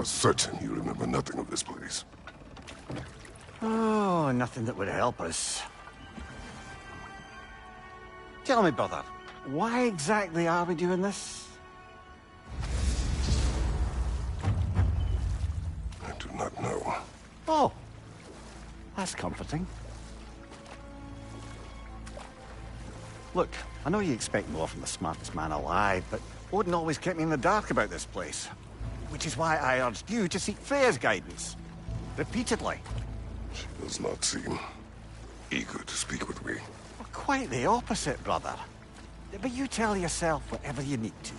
are certain you remember nothing of this place. Oh, nothing that would help us. Tell me, brother, why exactly are we doing this? I do not know. Oh, that's comforting. Look, I know you expect more from the smartest man alive, but Odin always kept me in the dark about this place. Which is why I urged you to seek Freya's guidance. Repeatedly. She does not seem eager to speak with me. Well, quite the opposite, brother. But you tell yourself whatever you need to.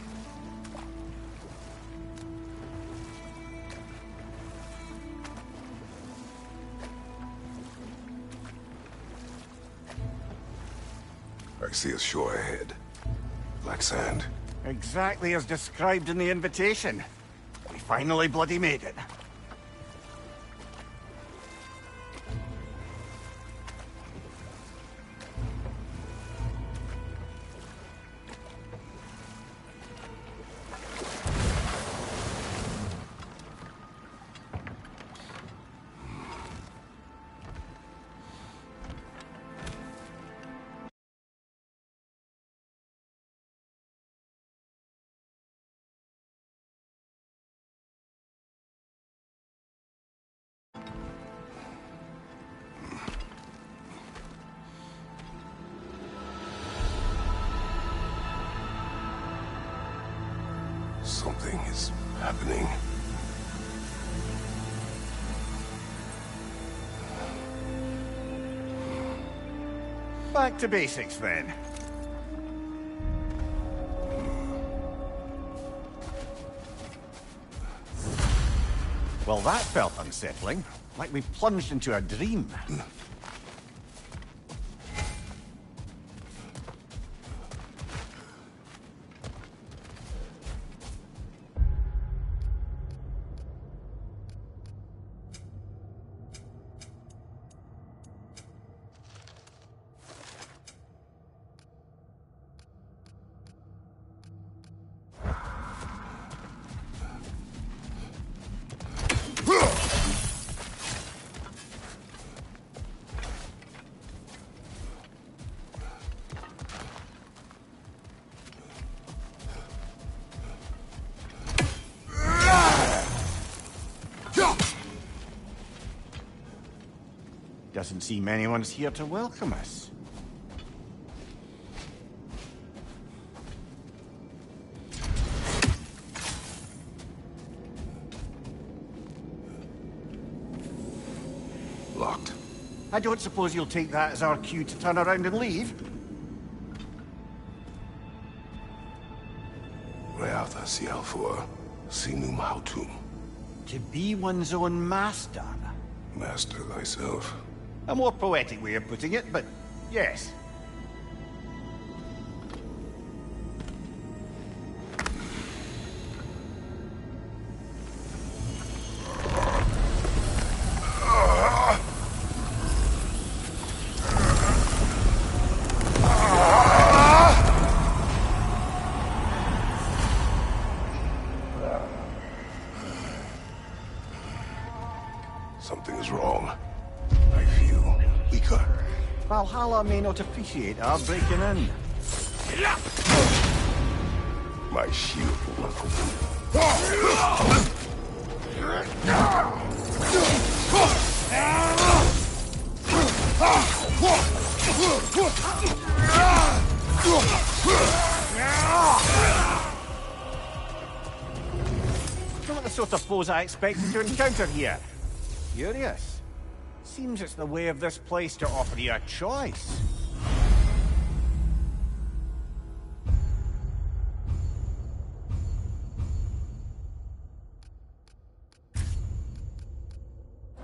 I see a shore ahead. Black sand. Exactly as described in the invitation. We finally bloody made it. Something is happening. Back to basics, then. Well, that felt unsettling. Like we plunged into a dream. Doesn't seem anyone's here to welcome us. Locked. I don't suppose you'll take that as our cue to turn around and leave? Reatha Sialfur, Sinum Hautum. To be one's own master. Master thyself. A more poetic way of putting it, but yes. Something is wrong. I feel weaker. Valhalla may not appreciate our breaking in. My shield. Not the sort of foes I expected to encounter here. Curious. Seems it's the way of this place to offer you a choice.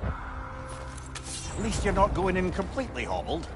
At least you're not going in completely hobbled.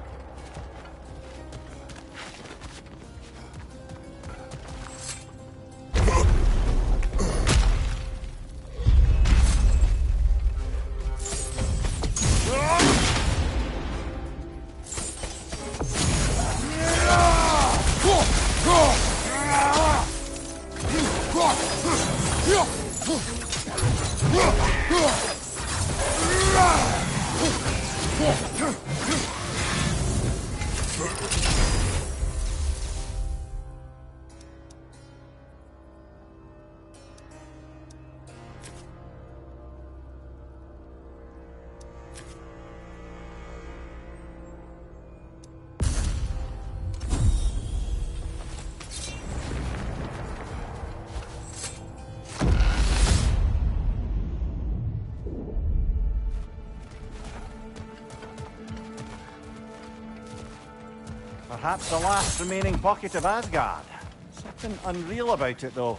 Perhaps the last remaining pocket of Asgard. Something unreal about it, though.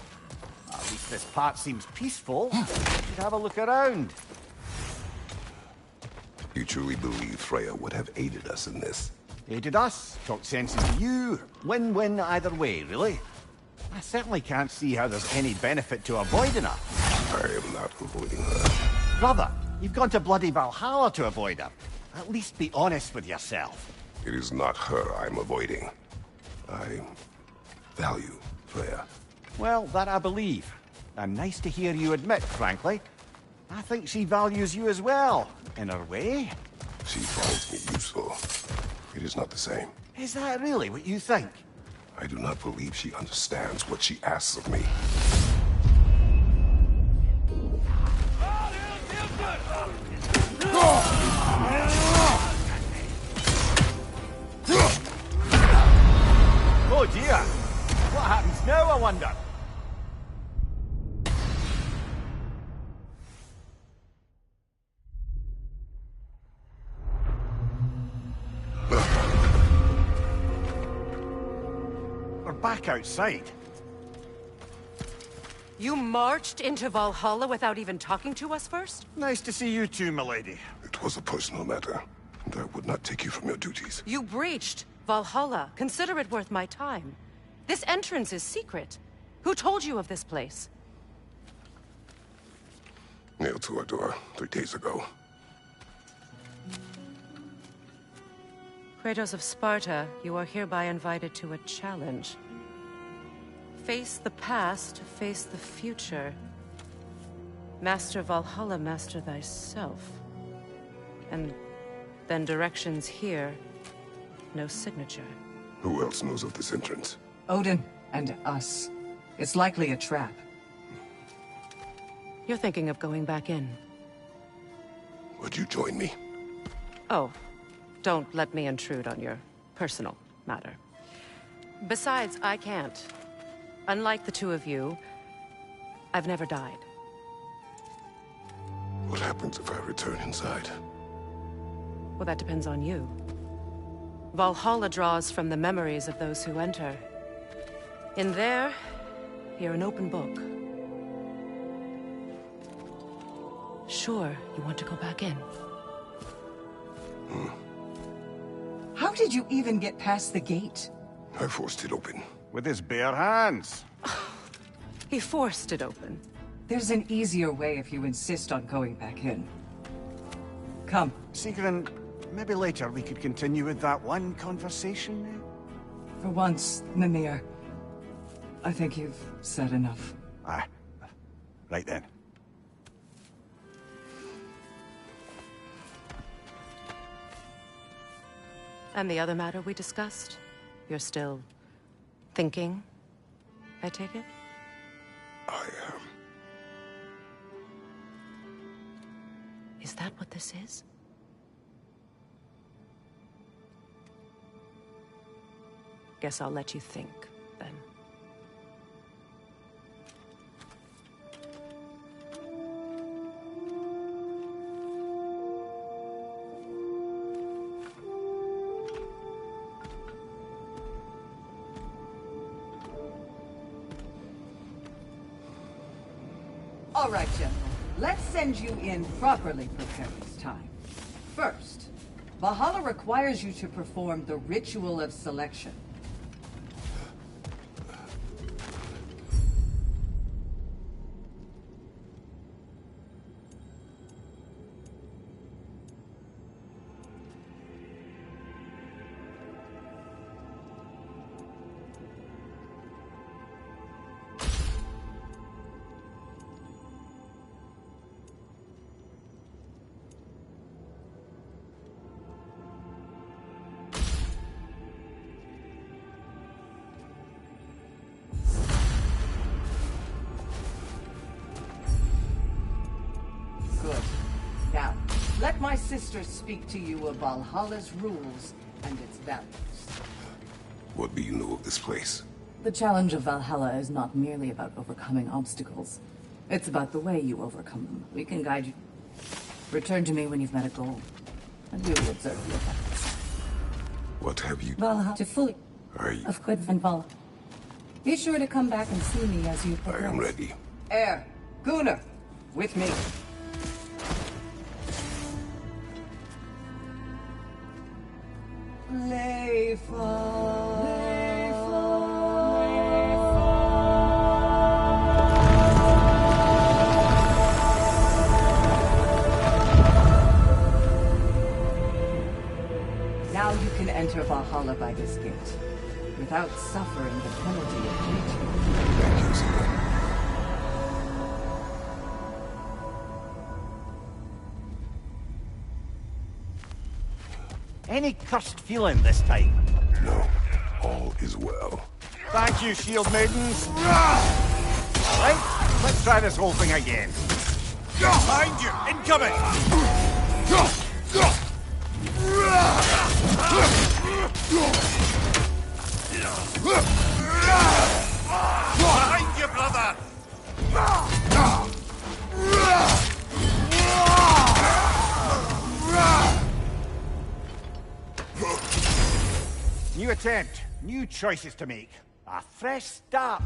At least this part seems peaceful. You should have a look around. You truly believe Freya would have aided us in this? Aided us, talked sense into you. Win-win either way, really. I certainly can't see how there's any benefit to avoiding her. I am not avoiding her. Brother, you've gone to bloody Valhalla to avoid her. At least be honest with yourself. It is not her I'm avoiding. I value Freya. Well, that I believe. And nice to hear you admit, frankly. I think she values you as well, in her way. She finds me useful. It is not the same. Is that really what you think? I do not believe she understands what she asks of me. Oh dear! What happens now, I wonder? We're back outside. You marched into Valhalla without even talking to us first? Nice to see you too, milady. It was a personal matter, and I would not take you from your duties. You breached Valhalla. Consider it worth my time. This entrance is secret. Who told you of this place? Nailed to our door 3 days ago. Kratos of Sparta, you are hereby invited to a challenge. Face the past, face the future. Master Valhalla, master thyself. And then directions here, no signature. Who else knows of this entrance? Odin and us. It's likely a trap. You're thinking of going back in. Would you join me? Oh, don't let me intrude on your personal matter. Besides, I can't. Unlike the two of you, I've never died. What happens if I return inside? Well, that depends on you. Valhalla draws from the memories of those who enter. In there, you're an open book. Sure, you want to go back in. How did you even get past the gate? I forced it open. With his bare hands. He forced it open. There's an easier way if you insist on going back in. Come. Sigrun, maybe later we could continue with that one conversation. For once, Mimir. I think you've said enough. Aye. Right then. And the other matter we discussed? You're still thinking, I take it? I am. Is that what this is? Guess I'll let you think, then. All right, General. Let's send you in properly prepared this time. First, Valhalla requires you to perform the Ritual of Selection. let my sister speak to you of Valhalla's rules and its values. What do you know of this place? The challenge of Valhalla is not merely about overcoming obstacles. It's about the way you overcome them. We can guide you. Return to me when you've met a goal, and we will observe your efforts. What have you... Valhalla to fully of Quid and Val. Be sure to come back and see me as you progress. I am ready. Air, Gunnar, with me. Now you can enter Valhalla by this gate, without suffering the penalty of breaching. Thank you, Sigurd. Any cursed feeling this time? No, all is well. Thank you, shield maidens. Right, let's try this whole thing again. Behind you, incoming! Behind you, brother! New attempt, new choices to make. A fresh start.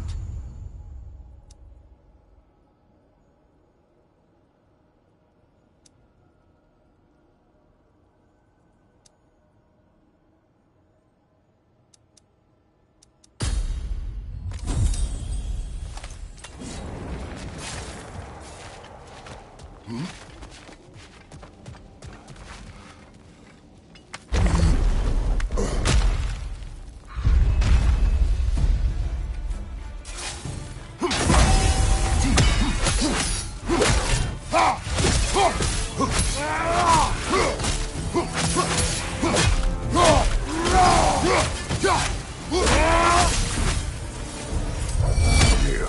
Here.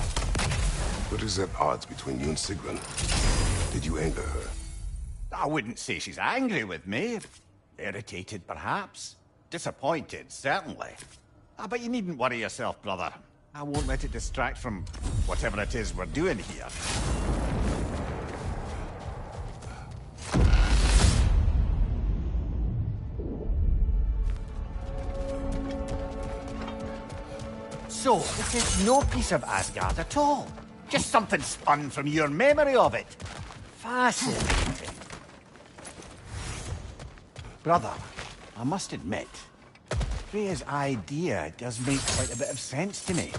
What is at odds between you and Sigrun? Did you anger her? I wouldn't say she's angry with me. Irritated, perhaps. Disappointed, certainly. But you needn't worry yourself, brother. I won't let it distract from whatever it is we're doing here. So, this is no piece of Asgard at all. Just something spun from your memory of it. Fascinating. Brother, I must admit, Freya's idea does make quite a bit of sense to me.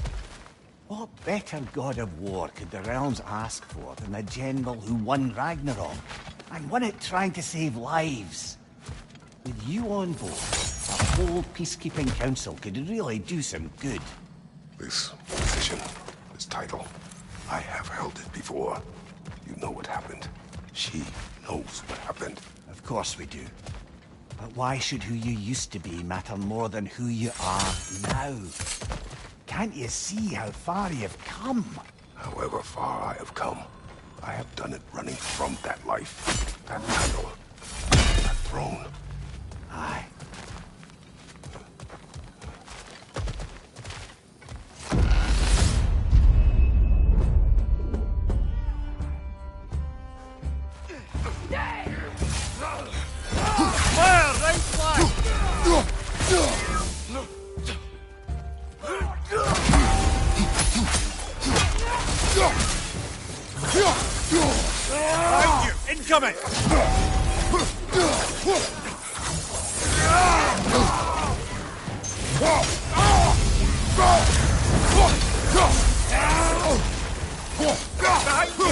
What better god of war could the realms ask for than the general who won Ragnarok, and won it trying to save lives? With you on board, a whole peacekeeping council could really do some good. This position, this title, I have held it before. You know what happened. She knows what happened. Of course we do. But why should who you used to be matter more than who you are now? Can't you see how far you've come? However far I have come, I have done it running from that life, that title, that throne. Aye. Behind you! Incoming! Behind you!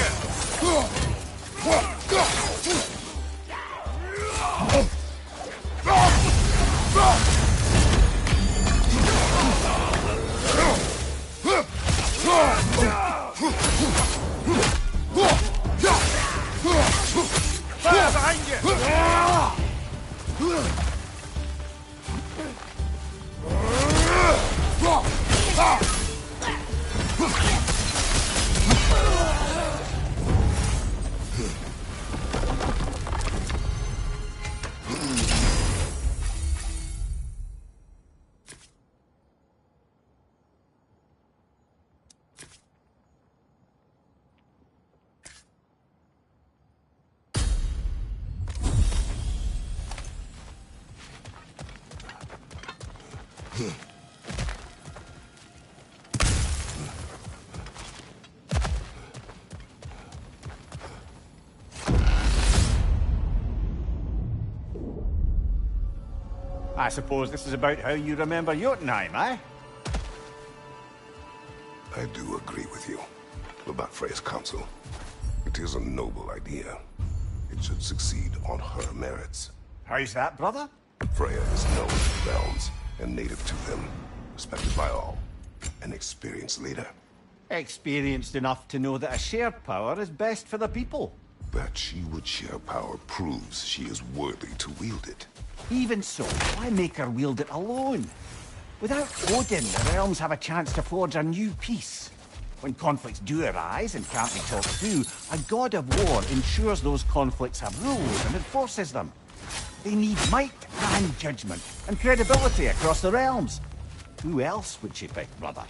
I suppose this is about how you remember Jotunheim, eh? I do agree with you about Freya's council. It is a noble idea. It should succeed on her merits. How's that, brother? Freya is known to the realms and native to them, respected by all. An experienced leader. Experienced enough to know that a shared power is best for the people. That she would share power proves she is worthy to wield it. Even so, why make her wield it alone? Without Odin, the realms have a chance to forge a new peace. When conflicts do arise and can't be talked through, a god of war ensures those conflicts have rules and enforces them. They need might and judgment and credibility across the realms. Who else would she pick, brother?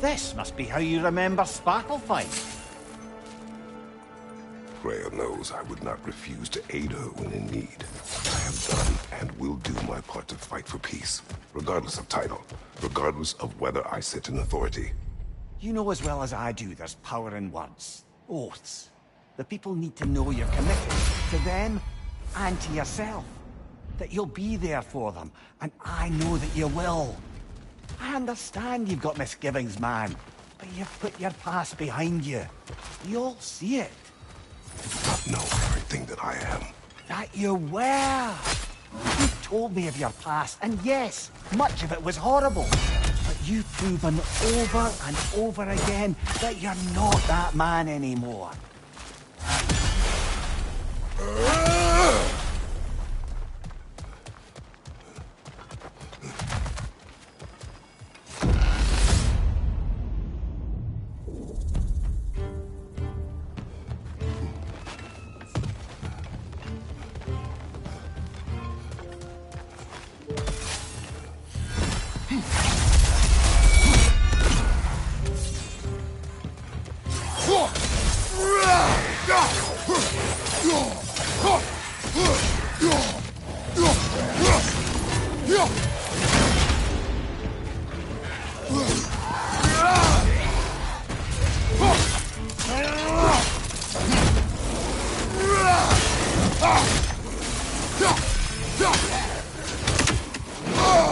This must be how you remember Svartalfheim. Freya knows I would not refuse to aid her when in need. I have done and will do my part to fight for peace, regardless of title, regardless of whether I sit in authority. You know as well as I do there's power in words. Oaths. The people need to know you're committed to them and to yourself. That you'll be there for them, and I know that you will. I understand you've got misgivings, man, but you've put your past behind you. We all see it. I do not know everything that I am. That you were. You've told me of your past, and yes, much of it was horrible. But you've proven over and over again that you're not that man anymore.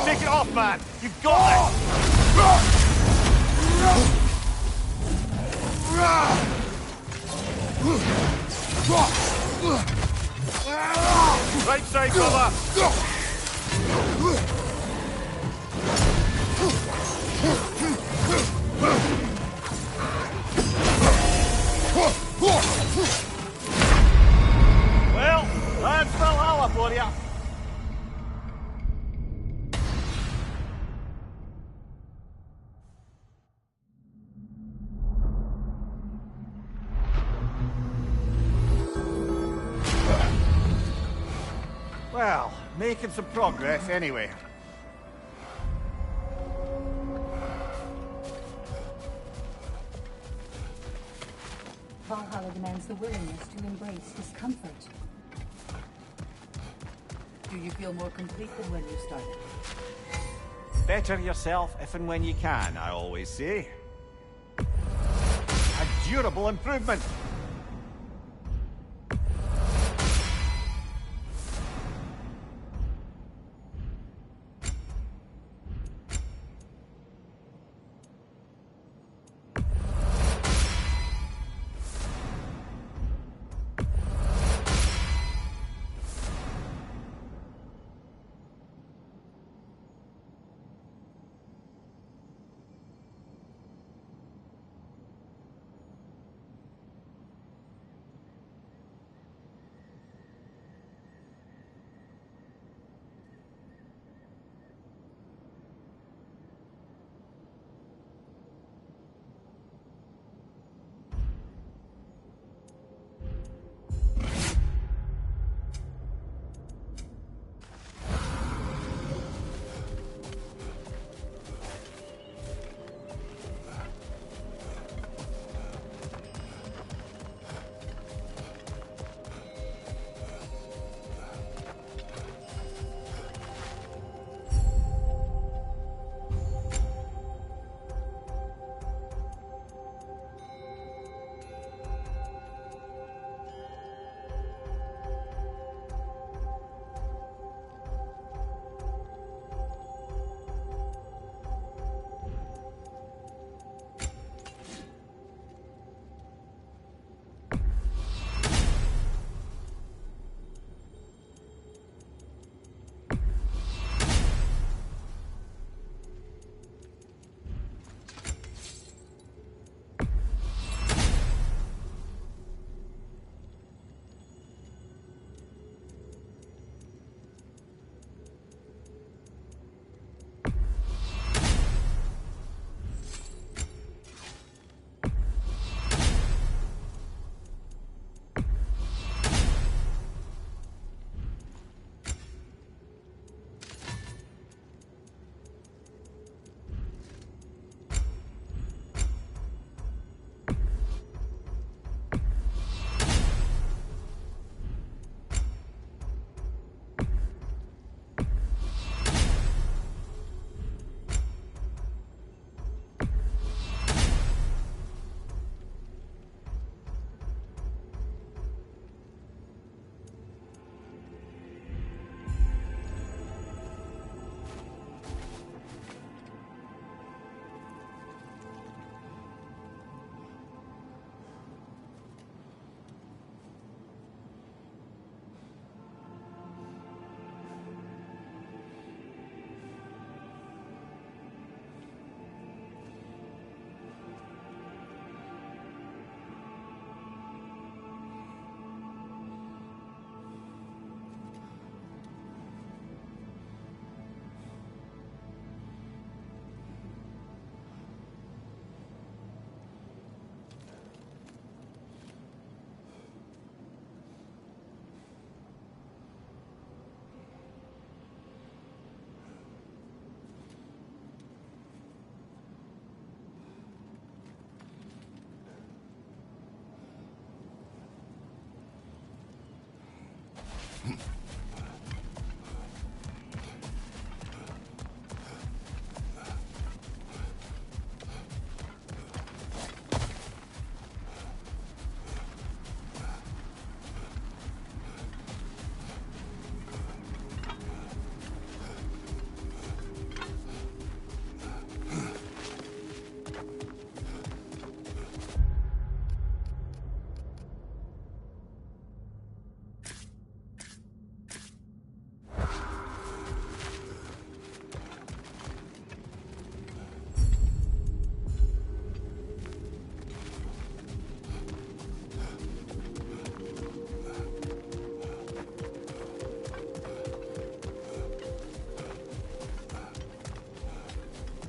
Take it off, man! You've got it! Right side, brother! Well, that's Valhalla for you. Well, making some progress anyway. Valhalla demands the willingness to embrace discomfort. Do you feel more complete than when you started? Better yourself if and when you can, I always say. A durable improvement.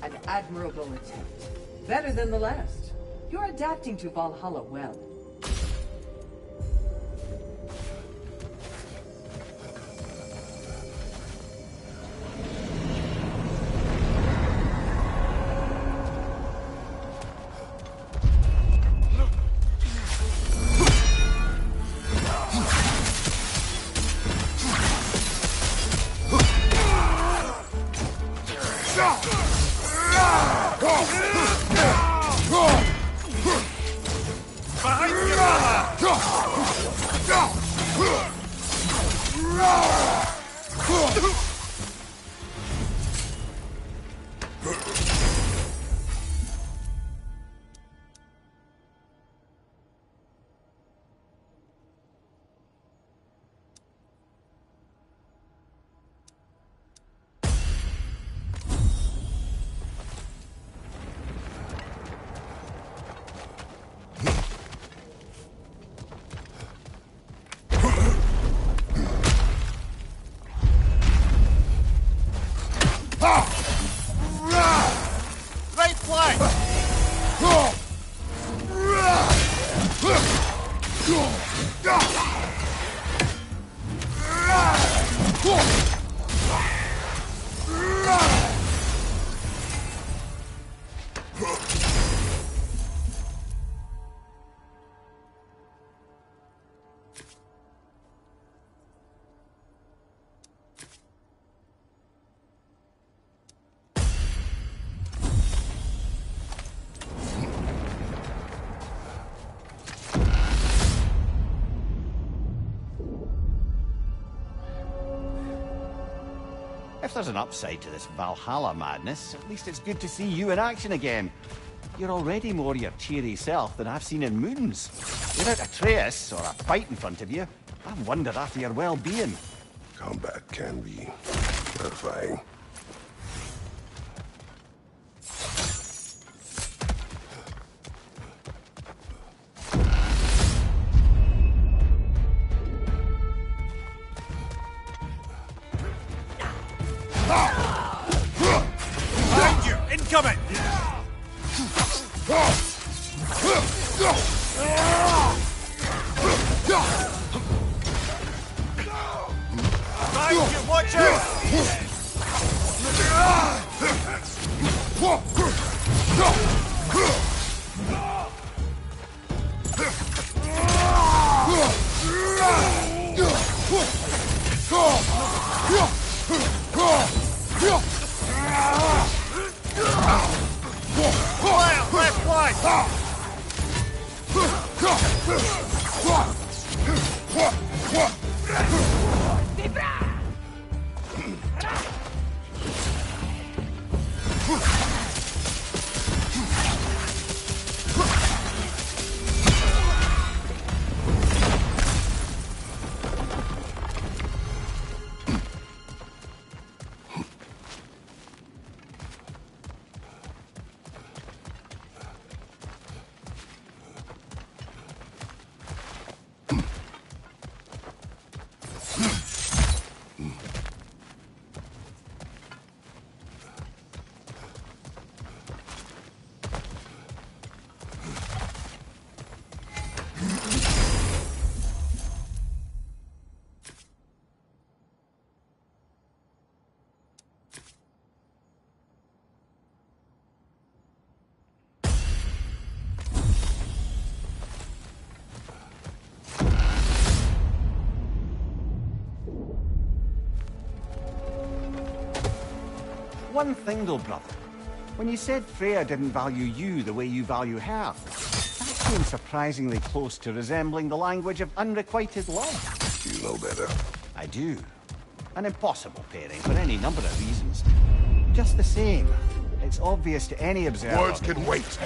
An admirable attempt. Better than the last. You're adapting to Valhalla well. Behind you, brother! Right flank! If there's an upside to this Valhalla madness, at least it's good to see you in action again. You're already more your cheery self than I've seen in moons. Without Atreus or a fight in front of you, I've wondered after your well-being. Combat can be terrifying. Behind you! Incoming! Behind you! Watch out! Fire! Left flank! One thing though, brother. When you said Freya didn't value you the way you value her, that came surprisingly close to resembling the language of unrequited love. You know better. I do. An impossible pairing for any number of reasons. Just the same, it's obvious to any observer. Words can wait.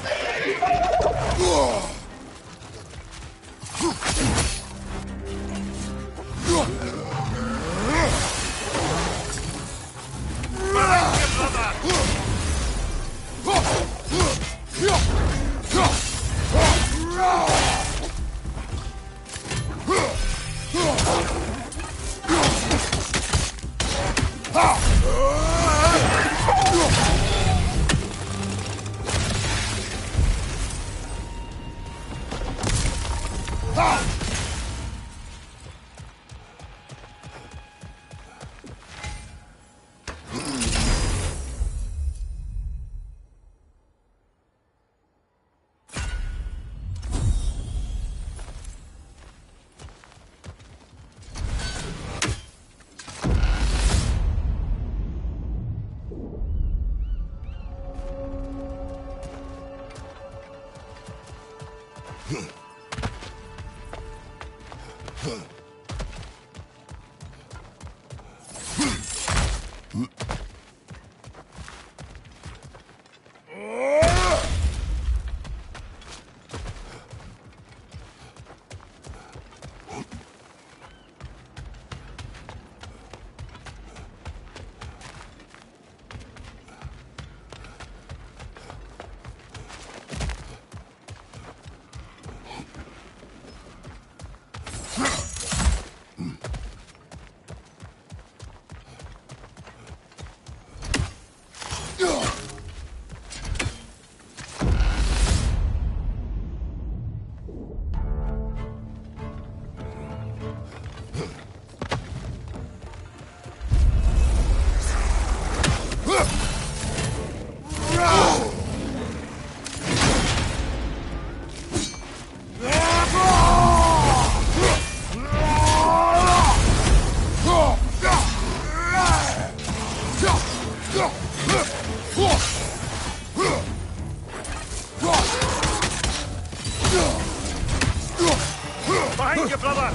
Behind you, brother!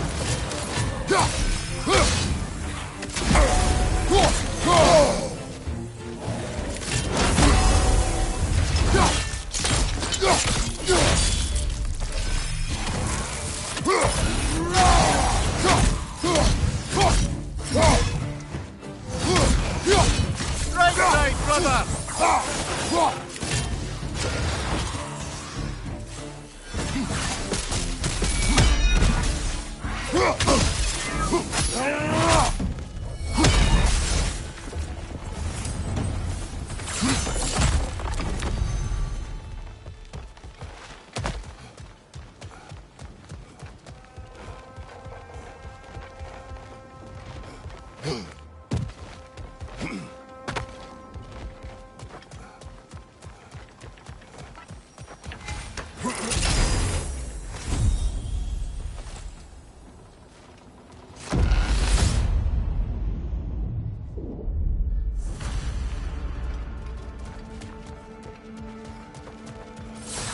Right side, brother!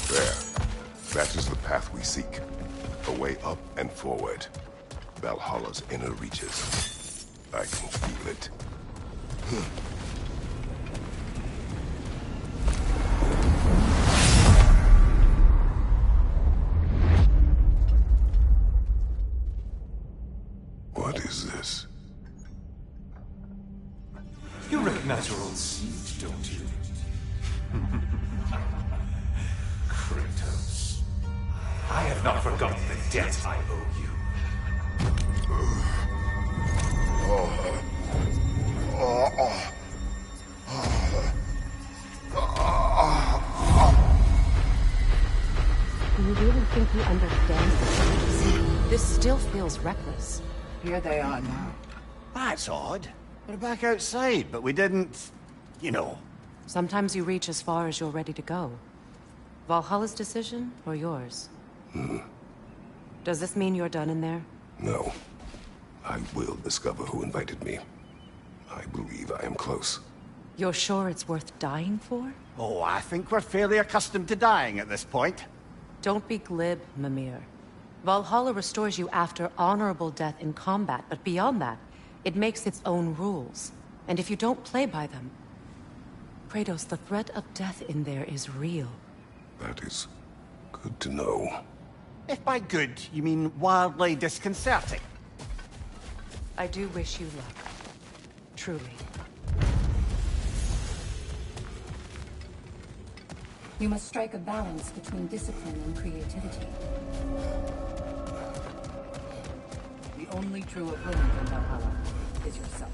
There. That is the path we seek. A way up and forward. Valhalla's inner reaches. I can feel it. What is this? You recognize your old seat, don't you? Kratos. I have not forgotten the debt I owe you. Do you really think you understand this? This still feels reckless. Here they are now. That's odd. We're back outside, but we didn't... you know. Sometimes you reach as far as you're ready to go. Valhalla's decision, or yours? Does this mean you're done in there? No. I will discover who invited me. I believe I am close. You're sure it's worth dying for? Oh, I think we're fairly accustomed to dying at this point. Don't be glib, Mimir. Valhalla restores you after honorable death in combat, but beyond that, it makes its own rules. And if you don't play by them... Kratos, the threat of death in there is real. That is good to know. If by good, you mean wildly disconcerting. I do wish you luck. Truly. You must strike a balance between discipline and creativity. The only true opponent in Valhalla is yourself.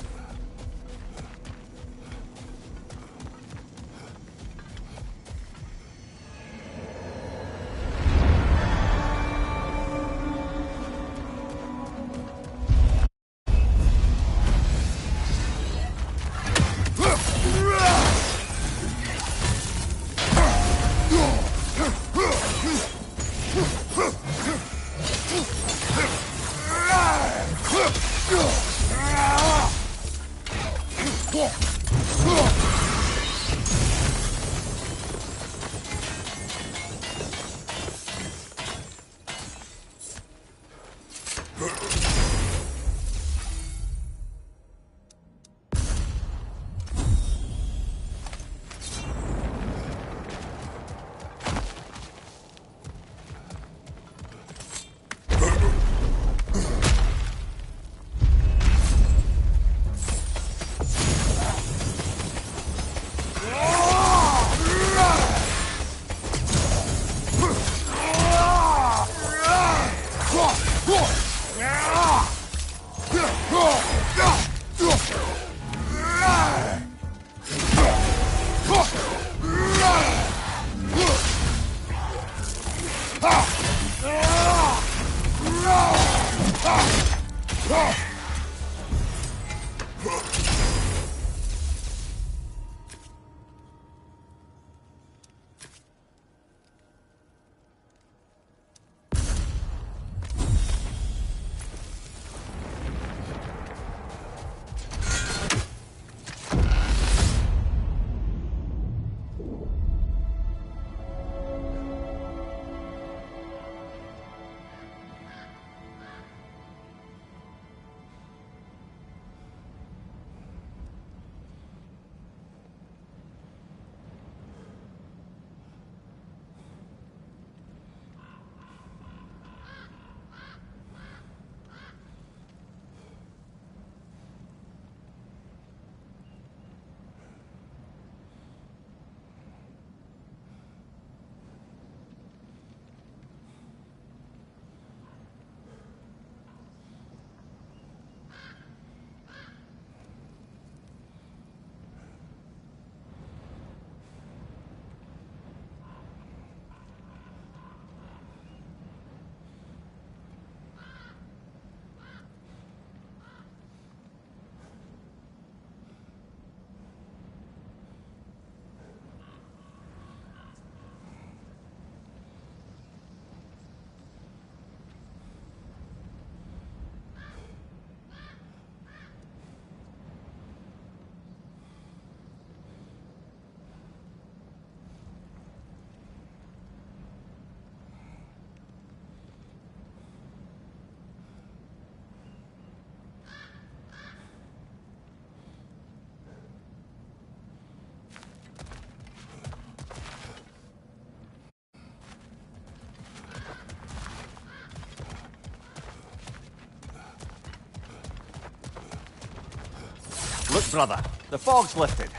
Look, brother, the fog's lifted.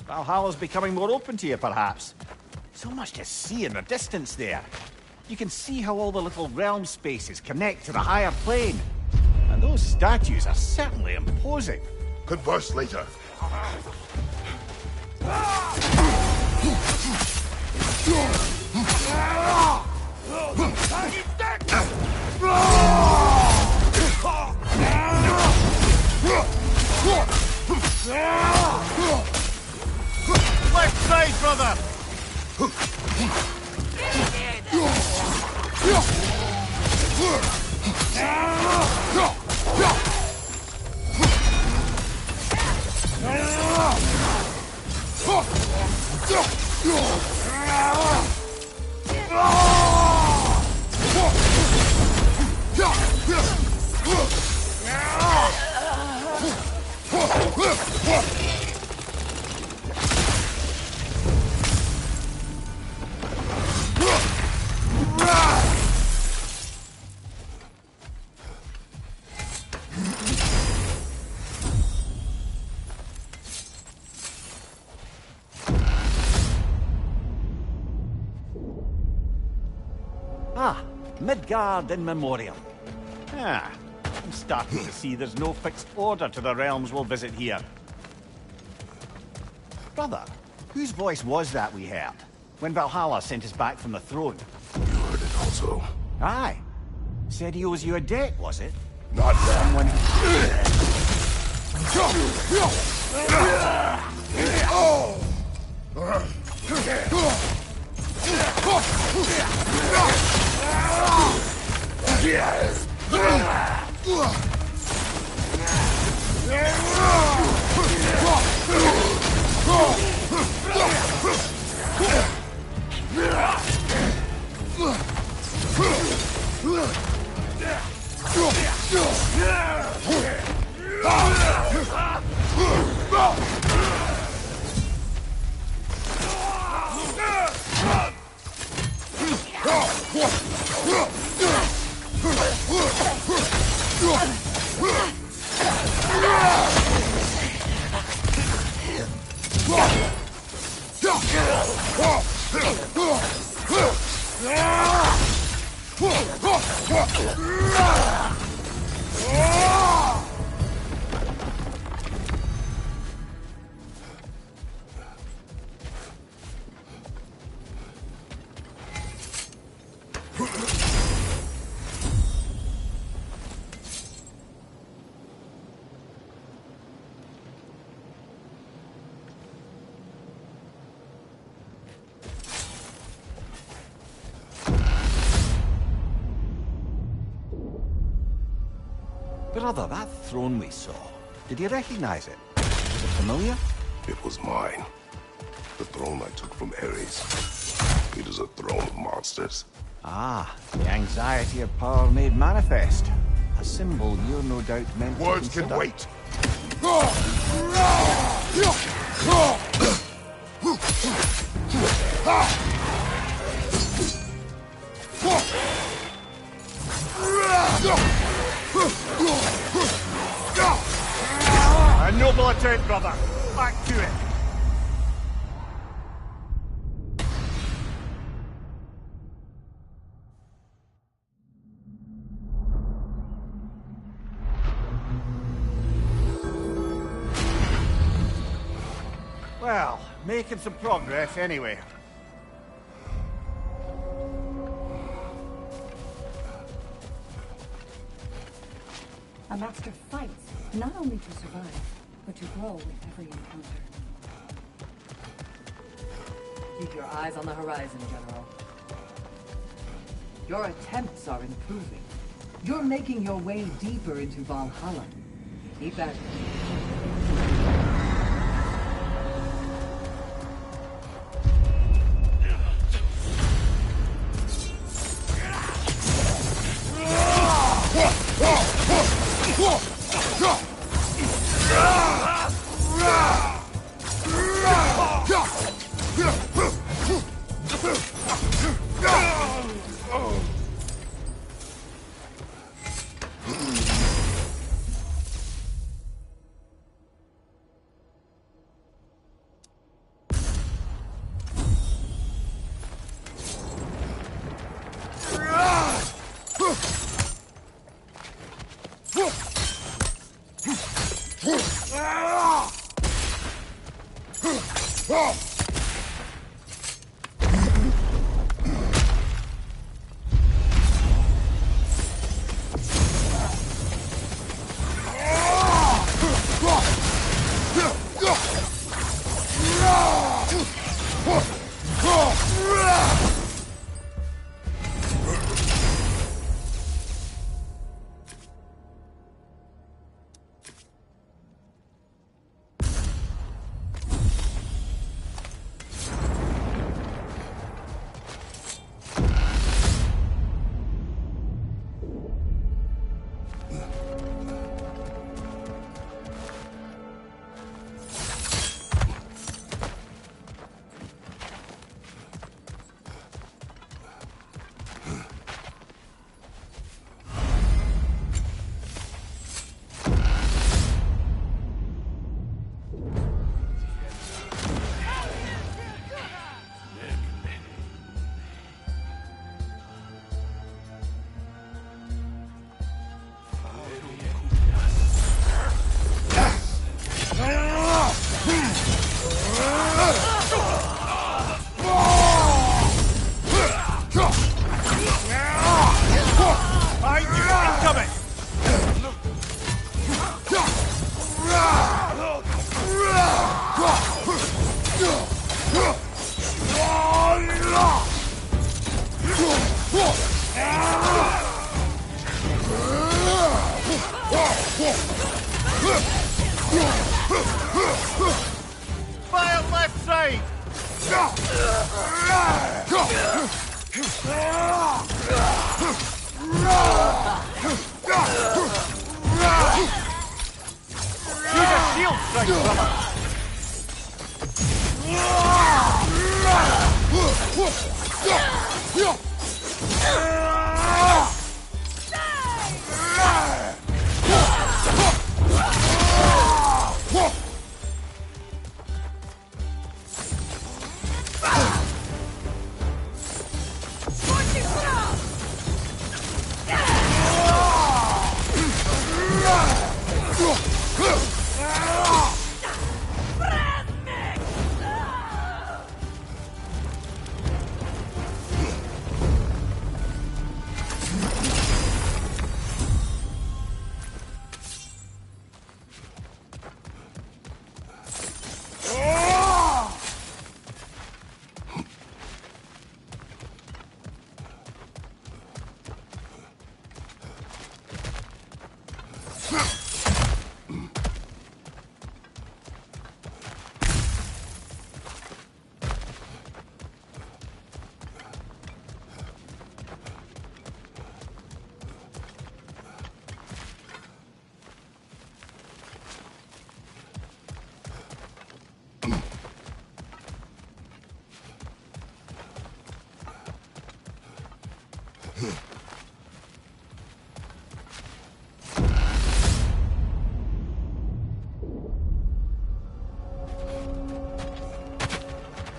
Valhalla's becoming more open to you, perhaps. So much to see in the distance there. You can see how all the little realm spaces connect to the higher plane. And those statues are certainly imposing. Converse later. Left side, brother! Ah, Midgard in memoriam. Ah, I'm starting to see there's no fixed order to the realms we'll visit here. Brother, whose voice was that we heard when Valhalla sent us back from the throne? You heard it also. Aye. Said he owes you a debt, was it? Not that. Someone... Brother, that throne we saw, did you recognize it? Was it familiar? It was mine. The throne I took from Ares. It is a throne of monsters. Ah, the anxiety of power made manifest. A symbol you're no doubt meant to Words can consider. wait. A noble attempt, brother. Back to it. Well, making some progress anyway. A master fights, not only to survive, but to grow with every encounter. Keep your eyes on the horizon, General. Your attempts are improving. You're making your way deeper into Valhalla. Keep at it. Fire left side! Use a shield strike, brother!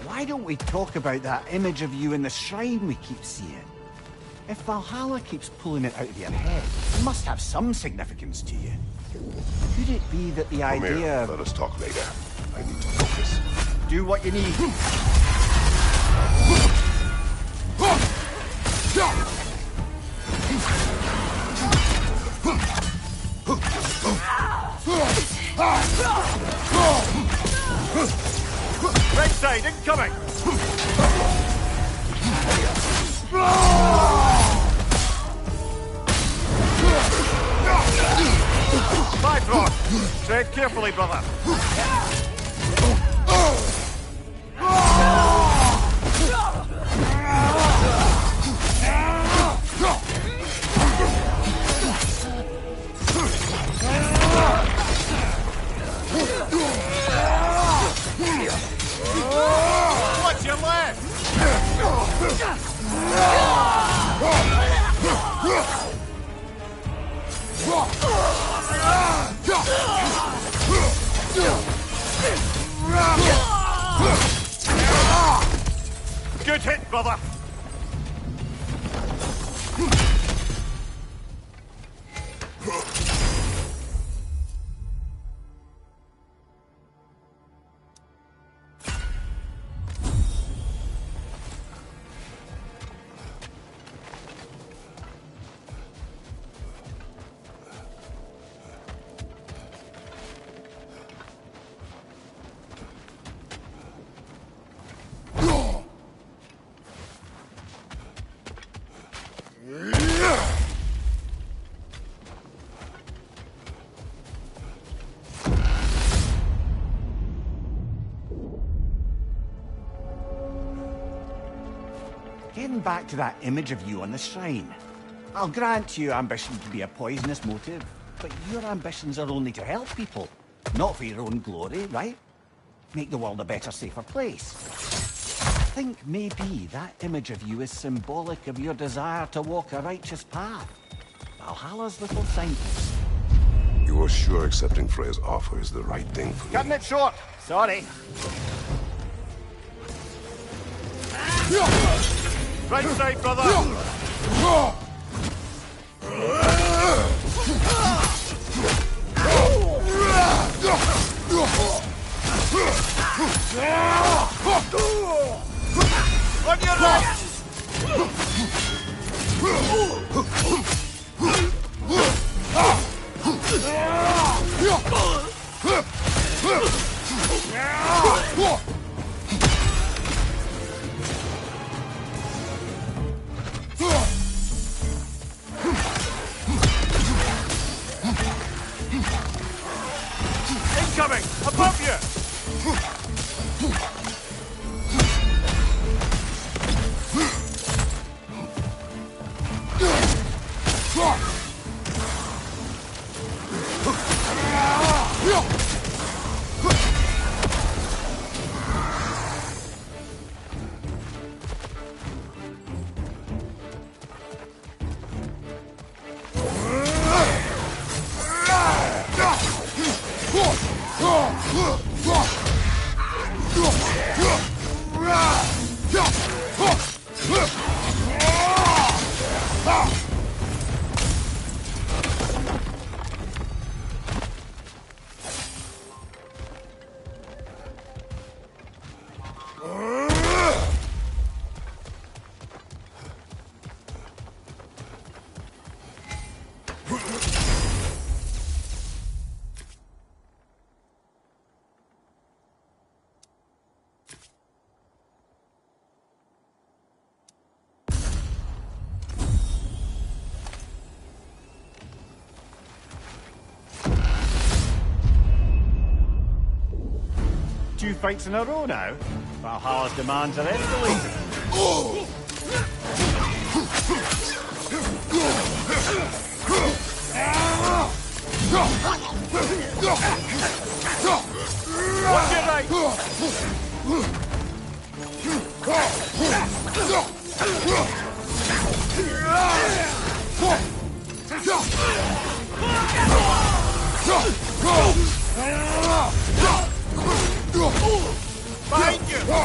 Why don't we talk about that image of you in the shrine we keep seeing? If Valhalla keeps pulling it out of your head, it must have some significance to you. Could it be that the idea of... Let us talk later. I need to focus. Do what you need. Right side, incoming! Bifrost! Tread carefully, brother. Watch your left! Good hit, brother! Getting back to that image of you on the shrine. I'll grant you ambition to be a poisonous motive, but your ambitions are only to help people, not for your own glory, right? Make the world a better, safer place. I think maybe that image of you is symbolic of your desire to walk a righteous path. Valhalla's little scientist. You are sure accepting Freya's offer is the right thing for me? Cutting it short. Sorry. Right side, brother! On your right! Incoming! Above you! Two fights in a row now. Valhalla's demands are escalating. Watch your right! Behind you! Go!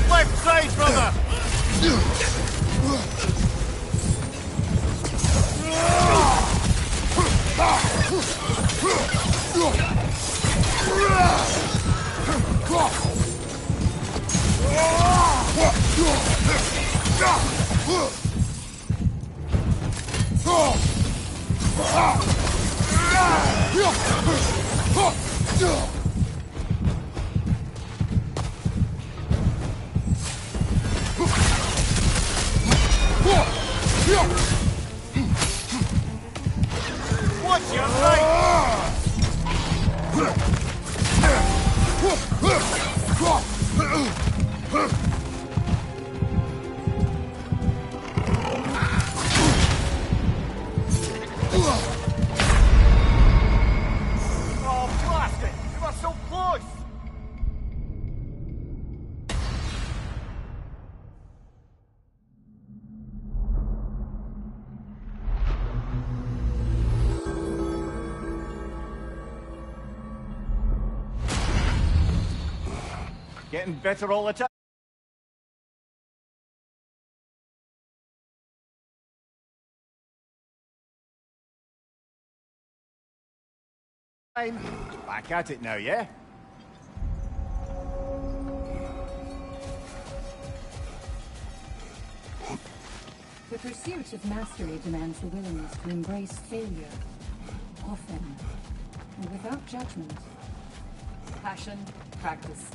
Left side, brother! Watch your right! Oh, blast it! You were so close! Getting better all the time. Back at it now, yeah? The pursuit of mastery demands the willingness to embrace failure, often and without judgment. Passion, practice.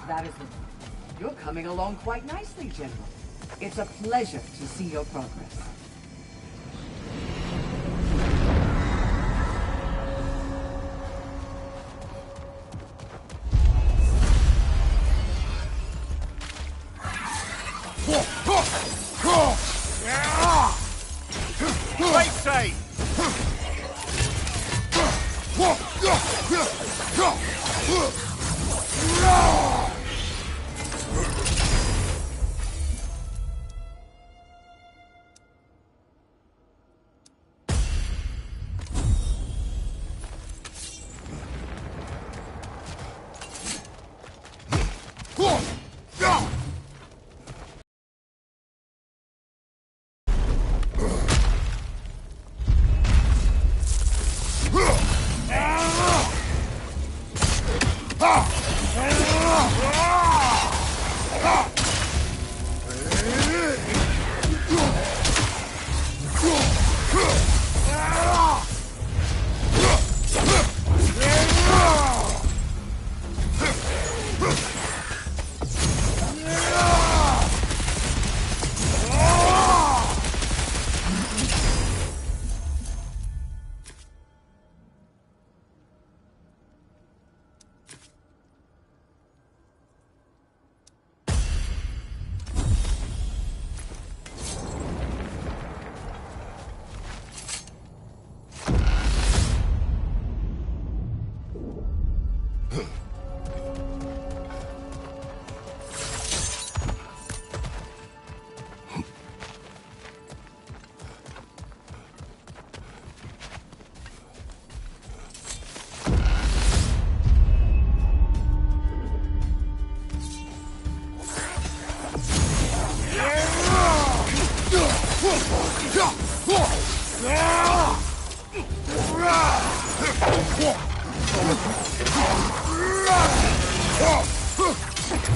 That is it. You're coming along quite nicely, General. It's a pleasure to see your progress. Right side!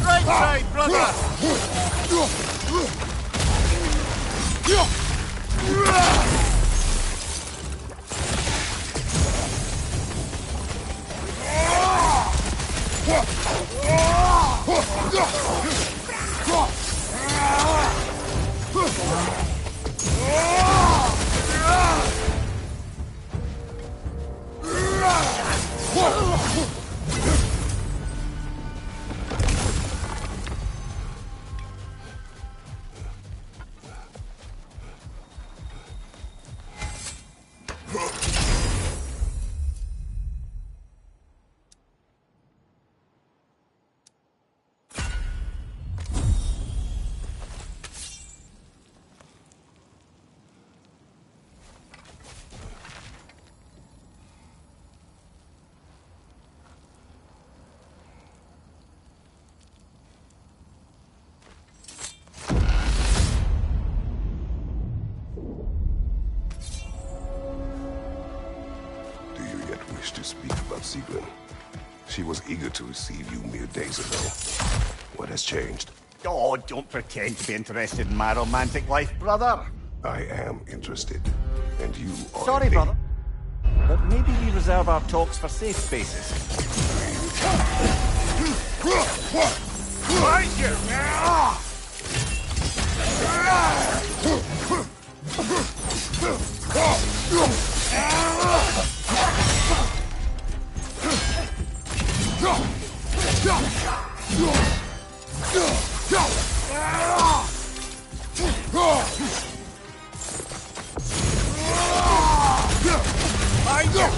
Right side, brother! To speak about Sieglin. She was eager to receive you mere days ago. What has changed? Oh, don't pretend to be interested in my romantic life, brother. I am interested, and you are... Sorry, brother. But maybe we reserve our talks for safe spaces. Behind you! Behind you!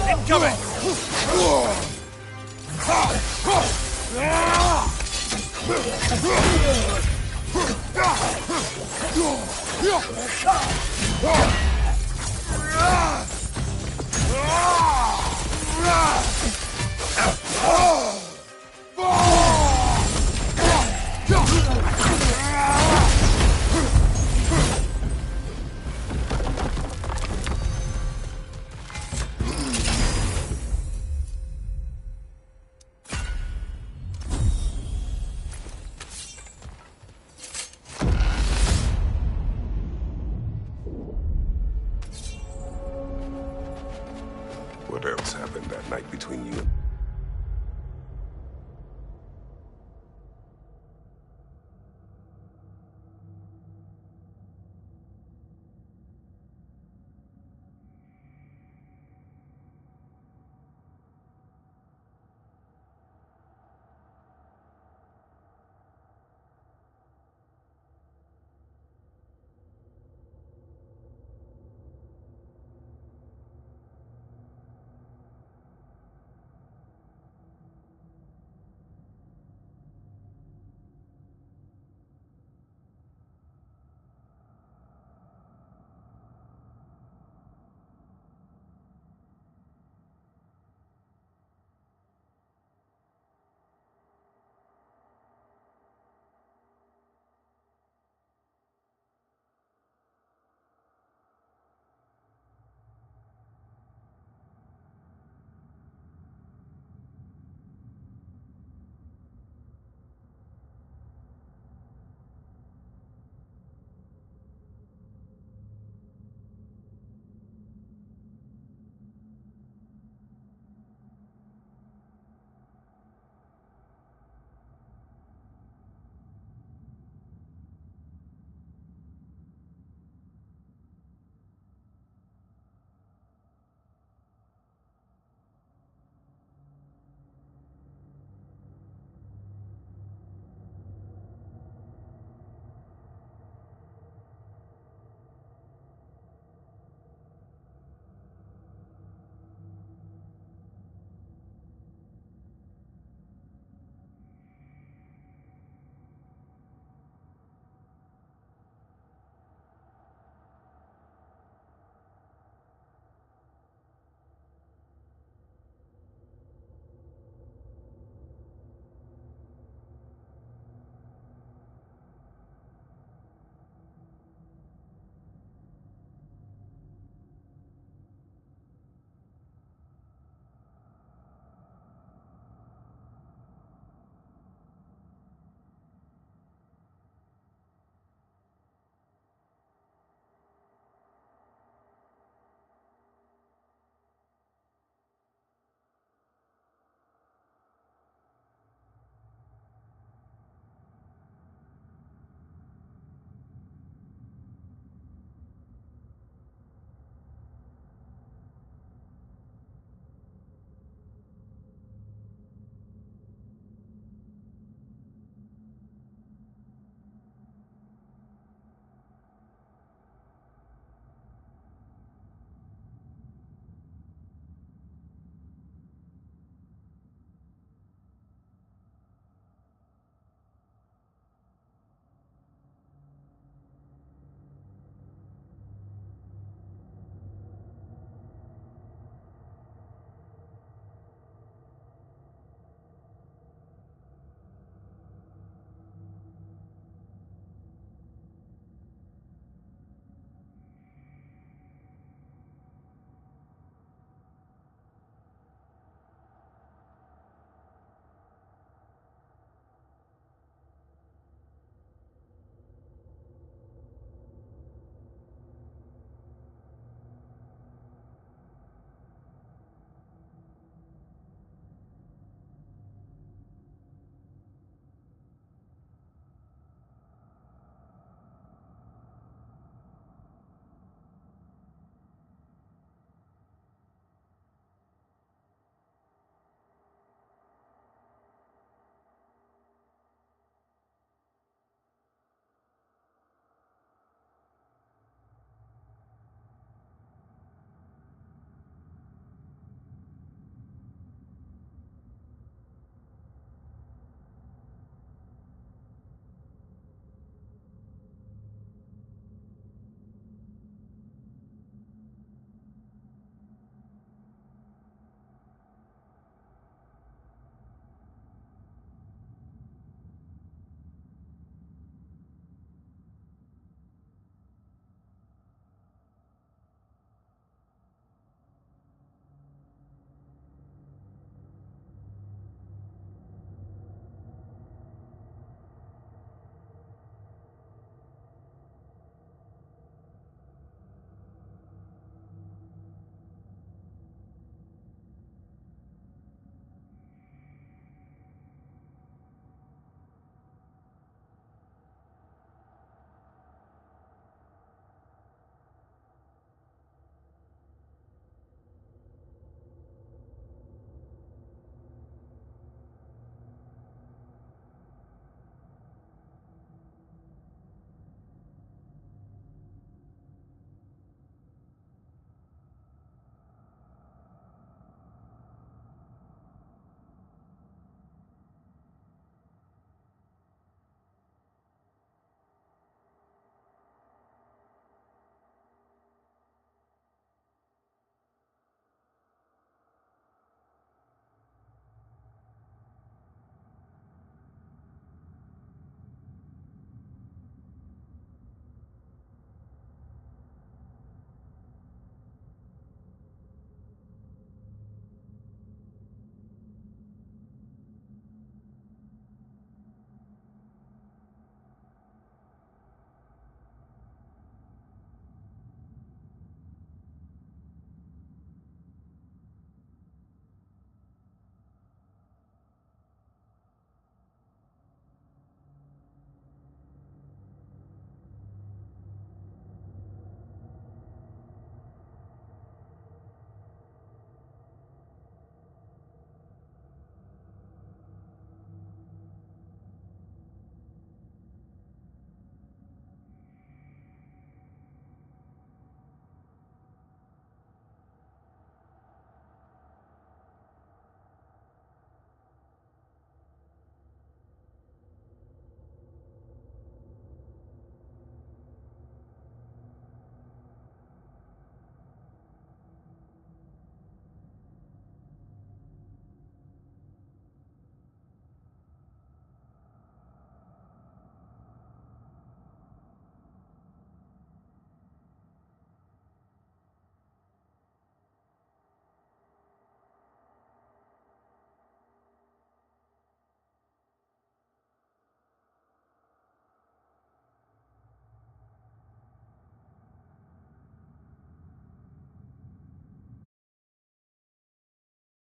Incoming!